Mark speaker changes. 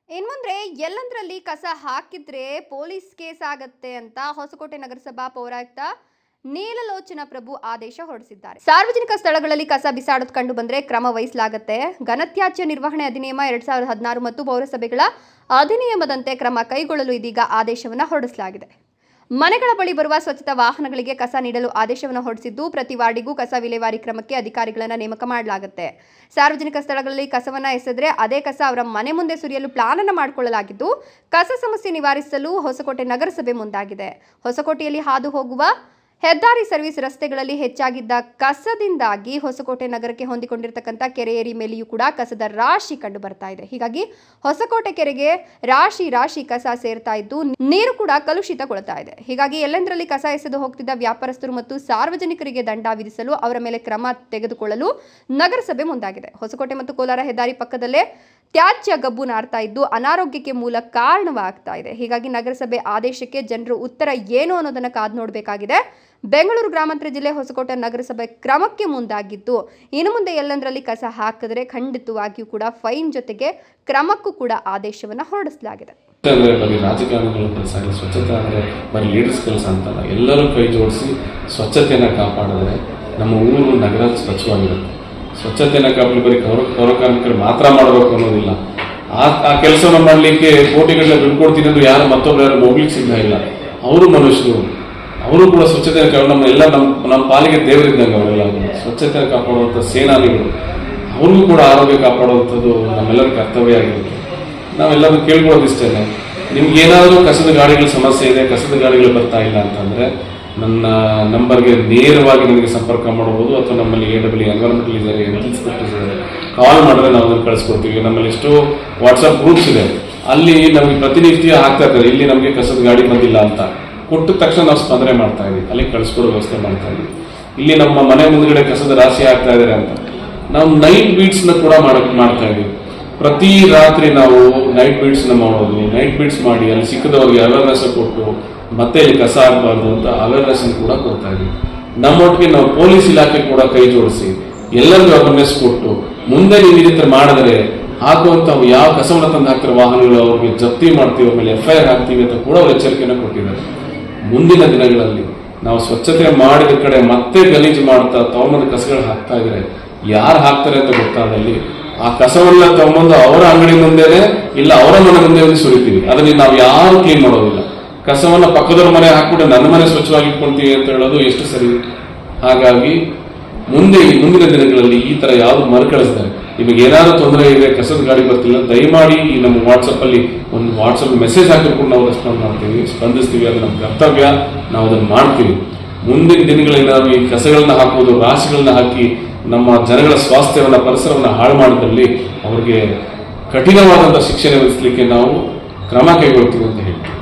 Speaker 1: ಇನ್ಮುಂದೆ ಎಲ್ಲಂದ್ರಲ್ಲಿ ಕಸ ಹಾಕಿದ್ರೆ ಪೊಲೀಸ್ ಕೇಸ್ ಆಗತ್ತೆ ಅಂತ ಹೊಸಕೋಟೆ ನಗರಸಭಾ ಪೌರಾಯುಕ್ತ ನೀಲಲೋಚನ ಪ್ರಭು ಆದೇಶ ಹೊರಡಿಸಿದ್ದಾರೆ. ಸಾರ್ವಜನಿಕ ಸ್ಥಳಗಳಲ್ಲಿ ಕಸ ಬಿಸಾಡೋದು ಕಂಡು ಬಂದ್ರೆ ಕ್ರಮ ವಹಿಸಲಾಗುತ್ತೆ. ಘನತ್ಯಾಜ್ಯ ನಿರ್ವಹಣೆ ಅಧಿನಿಯಮ 2016 ಮತ್ತು ಪೌರಸಭೆಗಳ ಅಧಿನಿಯಮದಂತೆ ಕ್ರಮ ಕೈಗೊಳ್ಳಲು ಇದೀಗ ಆದೇಶವನ್ನು ಹೊರಡಿಸಲಾಗಿದೆ. ಮನೆಗಳ ಬಳಿ ಬರುವ ಸ್ವಚ್ಛತಾ ವಾಹನಗಳಿಗೆ ಕಸ ನೀಡಲು ಆದೇಶವನ್ನು ಹೊರಡಿಸಿದ್ದು, ಪ್ರತಿ ವಾರ್ಡಿಗೂ ಕಸ ವಿಲೇವಾರಿ ಕ್ರಮಕ್ಕೆ ಅಧಿಕಾರಿಗಳನ್ನು ನೇಮಕ ಮಾಡಲಾಗುತ್ತೆ. ಸಾರ್ವಜನಿಕ ಸ್ಥಳಗಳಲ್ಲಿ ಕಸವನ್ನು ಎಸೆದ್ರೆ ಅದೇ ಕಸ ಅವರ ಮನೆ ಮುಂದೆ ಸುರಿಯಲು ಪ್ಲಾನ್ ಅನ್ನು ಮಾಡಿಕೊಳ್ಳಲಾಗಿದ್ದು, ಕಸ ಸಮಸ್ಯೆ ನಿವಾರಿಸಲು ಹೊಸಕೋಟೆ ನಗರಸಭೆ ಮುಂದಾಗಿದೆ. ಹೊಸಕೋಟೆಯಲ್ಲಿ ಹಾದು ಹೋಗುವ ಹೆದ್ದಾರಿ ಸರ್ವಿಸ್ ರಸ್ತೆಗಳಲ್ಲಿ ಹೆಚ್ಚಾಗಿದ್ದ ಕಸದಿಂದಾಗಿ ಹೊಸಕೋಟೆ ನಗರಕ್ಕೆ ಹೊಂದಿಕೊಂಡಿರತಕ್ಕಂಥ ಕೆರೆ ಏರಿ ಮೇಲೆಯೂ ಕೂಡ ಕಸದ ರಾಶಿ ಕಂಡು ಬರ್ತಾ ಇದೆ. ಹೀಗಾಗಿ ಹೊಸಕೋಟೆ ಕೆರೆಗೆ ರಾಶಿ ಕಸ ಸೇರ್ತಾ ಇದ್ದು, ನೀರು ಕೂಡ ಕಲುಷಿತಗೊಳ್ತಾ ಇದೆ. ಹೀಗಾಗಿ ಎಲ್ಲೆಂದರಲ್ಲಿ ಕಸ ಎಸೆದು ಹೋಗ್ತಿದ್ದ ವ್ಯಾಪಾರಸ್ಥರು ಮತ್ತು ಸಾರ್ವಜನಿಕರಿಗೆ ದಂಡ ವಿಧಿಸಲು ಅವರ ಮೇಲೆ ಕ್ರಮ ತೆಗೆದುಕೊಳ್ಳಲು ನಗರಸಭೆ ಮುಂದಾಗಿದೆ. ಹೊಸಕೋಟೆ ಮತ್ತು ಕೋಲಾರ ಹೆದ್ದಾರಿ ಪಕ್ಕದಲ್ಲೇ ತ್ಯಾಜ್ಯ ಗಬ್ಬು ನಾರ್ತಾ ಇದ್ದು ಅನಾರೋಗ್ಯಕ್ಕೆ ಮೂಲ ಕಾರಣವಾಗ್ತಾ ಇದೆ. ಹೀಗಾಗಿ ನಗರಸಭೆ ಆದೇಶಕ್ಕೆ ಜನರು ಉತ್ತರ ಏನು ಅನ್ನೋದನ್ನ ಕಾದು ನೋಡಬೇಕಾಗಿದೆ. ಬೆಂಗಳೂರು ಗ್ರಾಮಾಂತರ ಜಿಲ್ಲೆ ಹೊಸಕೋಟೆ ನಗರಸಭೆ ಕ್ರಮಕ್ಕೆ ಮುಂದಾಗಿದ್ದು, ಇನ್ನು ಮುಂದೆ ಎಲ್ಲಂದರಲ್ಲಿ ಕಸ ಹಾಕಿದ್ರೆ ಖಂಡಿತವಾಗಿಯೂ ಕೂಡ ಫೈನ್ ಜೊತೆಗೆ ಕ್ರಮಕ್ಕೂ ಕೂಡ ಆದೇಶವನ್ನು ಹೊರಡಿಸಲಾಗಿದೆ.
Speaker 2: ರಾಜಕಾರಣಿಗಳ ಕೆಲಸ ಇಲ್ಲ, ಸ್ವಚ್ಛತೆ ಅಂದರೆ ಬರೀ ಲೀಡರ್ಸ್ ಕೆಲಸ ಅಂತಲ್ಲ. ಎಲ್ಲರೂ ಕೈ ಜೋಡಿಸಿ ಸ್ವಚ್ಛತೆಯನ್ನು ಕಾಪಾಡಿದ್ರೆ ನಮ್ಮ ಊರು ನಗರ ಸ್ವಚ್ಛವಾಗಿರುತ್ತೆ. ಸ್ವಚ್ಛತೆಯನ್ನು ಕಾಪಾಡಿ ಬರೀ ಪೌರ ಕಾರ್ಮಿಕರು ಮಾತ್ರ ಮಾಡಬೇಕು ಅನ್ನೋದಿಲ್ಲ. ಆ ಕೆಲಸವನ್ನು ಮಾಡಲಿಕ್ಕೆ ಕೋಟಿಗಟ್ಟಲೆ ದುಡ್ಡು ಕೊಡ್ತೀನಿ ಅಂದ್ರೆ ಯಾರು ಮತ್ತೊಬ್ಬರು ಹೋಗ್ಲಿಕ್ಕೆ ಸಿದ್ಧ ಇಲ್ಲ. ಅವರು ಮನುಷ್ಯರು, ಅವರು ಕೂಡ ಸ್ವಚ್ಛತೆಯನ್ನು ಕಾಪಾಡ ನಮ್ಮ ಪಾಲಿಗೆ ದೇವರಿದ್ದಂಗೆ ಅವರೆಲ್ಲ ಸ್ವಚ್ಛತೆಯನ್ನು ಕಾಪಾಡುವಂಥ ಸೇನಾನಿಗಳು. ಅವ್ರಿಗೂ ಕೂಡ ಆರೋಗ್ಯ ಕಾಪಾಡುವಂಥದ್ದು ನಮ್ಮೆಲ್ಲರ ಕರ್ತವ್ಯ ಆಗಿರುತ್ತೆ. ನಾವೆಲ್ಲರೂ ಕೇಳ್ಕೊಳ್ಳೋದಿಷ್ಟೇ, ನಿಮ್ಗೆ ಏನಾದರೂ ಕಸದ ಗಾಡಿಗಳ ಸಮಸ್ಯೆ ಇದೆ, ಕಸದ ಗಾಡಿಗಳು ಬರ್ತಾ ಇಲ್ಲ ಅಂತಂದರೆ ನನ್ನ ನಂಬರ್ಗೆ ನೇರವಾಗಿ ನನಗೆ ಸಂಪರ್ಕ ಮಾಡಬಹುದು, ಅಥವಾ ನಮ್ಮಲ್ಲಿ AWE ಎನ್ವೈರನ್ಮೆಂಟಲ್ ಇದ್ದಾರೆ, ಹೆಲ್ತ್ ಇನ್ಸ್ಪೆಕ್ಟರ್ಸ್ ಇದ್ದಾರೆ, ಕಾಲ್ ಮಾಡಿದ್ರೆ ನಾವು ಅದನ್ನು ಕಳಿಸ್ಕೊಡ್ತೀವಿ. ನಮ್ಮಲ್ಲಿ ಎಷ್ಟೋ ವಾಟ್ಸಪ್ ಗ್ರೂಪ್ಸ್ ಇದೆ, ಅಲ್ಲಿ ನಮಗೆ ಪ್ರತಿನಿತ್ಯ ಆಗ್ತಾ ಇರ್ತಾರೆ, ಇಲ್ಲಿ ನಮಗೆ ಕಸದ ಗಾಡಿ ಬಂದಿಲ್ಲ ಅಂತ ಕೊಟ್ಟ ತಕ್ಷಣ ನಾವು ಸ್ಪಂದನೆ ಮಾಡ್ತಾ ಇದ್ದೀವಿ, ಅಲ್ಲಿ ಕಳಿಸ್ಕೊಡೋ ವ್ಯವಸ್ಥೆ ಮಾಡ್ತಾ ಇದ್ದೀವಿ. ಇಲ್ಲಿ ನಮ್ಮ ಮನೆ ಮುಂದ್ಗಡೆ ಕಸದ ರಾಶಿ ಆಗ್ತಾ ಇದ್ದಾರೆ ಅಂತ ನಾವು ನೈಟ್ ಬೀಟ್ಸ್ನ ಕೂಡ ಮಾಡ್ತಾ ಇದ್ದೀವಿ. ಪ್ರತಿ ರಾತ್ರಿ ನಾವು ನೈಟ್ ಬೀಟ್ಸ್ನ ಮಾಡೋದು, ನೈಟ್ ಬೀಟ್ಸ್ ಮಾಡಿ ಅಲ್ಲಿ ಸಿಕ್ಕದವ್ರಿಗೆ ಅವೇರ್ನೆಸ್ ಕೊಟ್ಟು ಮತ್ತೆ ಇಲ್ಲಿ ಕಸ ಆಗಬಾರ್ದು ಅಂತ ಅವೇರ್ನೆಸ್ ಕೂಡ ಕೊಡ್ತಾ ಇದ್ದೀವಿ. ನಮ್ಮೊಟ್ಟಿಗೆ ನಾವು ಪೊಲೀಸ್ ಇಲಾಖೆ ಕೂಡ ಕೈ ಜೋಡಿಸಿ ಎಲ್ಲರಿಗೂ ಅವೇರ್ನೆಸ್ ಕೊಟ್ಟು, ಮುಂದೆ ನೀವು ಈ ರೀತಿ ಮಾಡಿದ್ರೆ ಹಾಕುವಂತ ಯಾವ ಕಸವನ್ನು ತಂದು ಹಾಕ್ತಿರೋ ವಾಹನಗಳು ಅವ್ರಿಗೆ ಜಪ್ತಿ ಮಾಡ್ತೀವಿ, ಆಮೇಲೆ FIR ಹಾಕ್ತೀವಿ ಅಂತ ಕೂಡ ಅವ್ರು ಎಚ್ಚರಿಕೆಯನ್ನು ಕೊಟ್ಟಿದ್ದಾರೆ. ಮುಂದಿನ ದಿನಗಳಲ್ಲಿ ನಾವು ಸ್ವಚ್ಛತೆ ಮಾಡಿದ ಕಡೆ ಮತ್ತೆ ಗಲೀಜು ಮಾಡ್ತಾ ತಗೊಂಬಂದು ಕಸಗಳು ಹಾಕ್ತಾ ಇದ್ರೆ ಯಾರು ಹಾಕ್ತಾರೆ ಅಂತ ಗೊತ್ತಾದಲ್ಲಿ ಆ ಕಸವನ್ನ ತಗೊಂಬಂದು ಅವರ ಅಂಗಡಿ ಮುಂದೆನೆ ಇಲ್ಲ ಅವರ ಮನೆ ಮುಂದೆ ಸುರಿತೀವಿ. ಅದನ್ನ ನಾವು ಯಾರು ಕ್ಲೀನ್ ಮಾಡೋದಿಲ್ಲ. ಕಸವನ್ನ ಪಕ್ಕದವ್ರ ಮನೆ ಹಾಕ್ಬಿಟ್ಟು ನನ್ನ ಮನೆ ಸ್ವಚ್ಛವಾಗಿ ಇಟ್ಕೊಳ್ತೀವಿ ಅಂತ ಹೇಳೋದು ಎಷ್ಟು ಸರಿ. ಹಾಗಾಗಿ ಮುಂದಿನ ದಿನಗಳಲ್ಲಿ ಈ ತರ ಯಾವ್ದು ಮರುಕಳಿಸ್ತಾರೆ, ನಿಮಗೆ ಏನಾದ್ರು ತೊಂದರೆ ಇದೆ, ಕಸದ ಗಾಡಿ ಬರ್ತಿಲ್ಲ, ದಯಮಾಡಿ ಈ ನಮ್ಮ ವಾಟ್ಸಪ್ಪಲ್ಲಿ ಒಂದು ವಾಟ್ಸಪ್ ಮೆಸೇಜ್ ಹಾಕಿಕೊಂಡು ನಾವು ರೆಸ್ಪಾಂಡ್ ಮಾಡ್ತೀವಿ, ಸ್ಪಂದಿಸ್ತೀವಿ. ಅದು ನಮ್ಮ ಕರ್ತವ್ಯ, ನಾವು ಅದನ್ನು ಮಾಡ್ತೀವಿ. ಮುಂದಿನ ದಿನಗಳಲ್ಲಿ ನಾವು ಈ ಕಸಗಳನ್ನ ಹಾಕೋದು, ರಾಶಿಗಳನ್ನ ಹಾಕಿ ನಮ್ಮ ಜನಗಳ ಸ್ವಾಸ್ಥ್ಯವನ್ನ, ಪರಿಸರವನ್ನು ಹಾಳು ಮಾಡಿದಲ್ಲಿ ಅವ್ರಿಗೆ ಕಠಿಣವಾದಂಥ ಶಿಕ್ಷೆ ವಿಧಿಸಲಿಕ್ಕೆ ನಾವು ಕ್ರಮ ಕೈಗೊಳ್ತೀವಿ ಅಂತ ಹೇಳ್ತೀವಿ.